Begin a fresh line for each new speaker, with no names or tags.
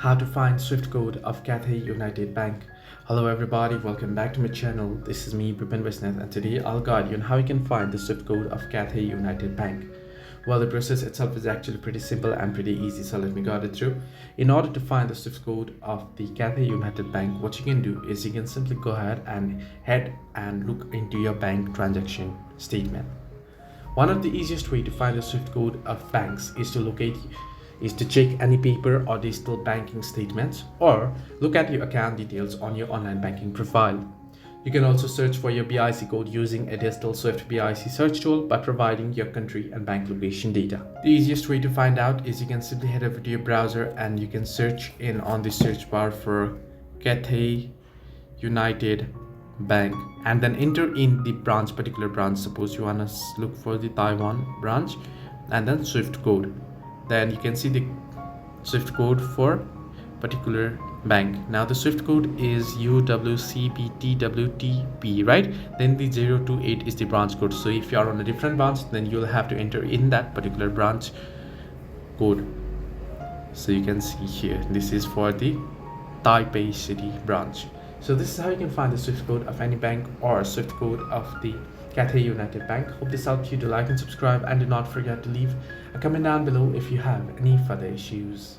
How to find Swift code of Cathay United Bank. Hello everybody, welcome back to my channel. This is me, Bipin Visnath, and today I'll guide you on how you can find the Swift code of Cathay United Bank. Well, the process itself is actually pretty simple and pretty easy, so let me guide it through. In order to find the Swift code of the Cathay United Bank, what you can do is you can simply go ahead and look into your bank transaction statement. One of the easiest way to find the Swift code of banks is to check any paper or digital banking statements, or look at your account details on your online banking profile. You can also search for your BIC code using a digital Swift BIC search tool by providing your country and bank location data. The easiest way to find out is you can simply head over to your browser and you can search in on the search bar for Cathay United Bank and then enter in the particular branch. Suppose you want to look for the Taiwan branch and then Swift code. Then you can see the Swift code for particular bank. Now the Swift code is UWCBTWTB, right? Then the 028 is the branch code. So if you are on a different branch, then you'll have to enter in that particular branch code. So you can see here, this is for the Taipei City branch. So this is how you can find the Swift code of any bank or Swift code of the Cathay United Bank. Hope this helped you to like and subscribe, and do not forget to leave a comment down below if you have any further issues.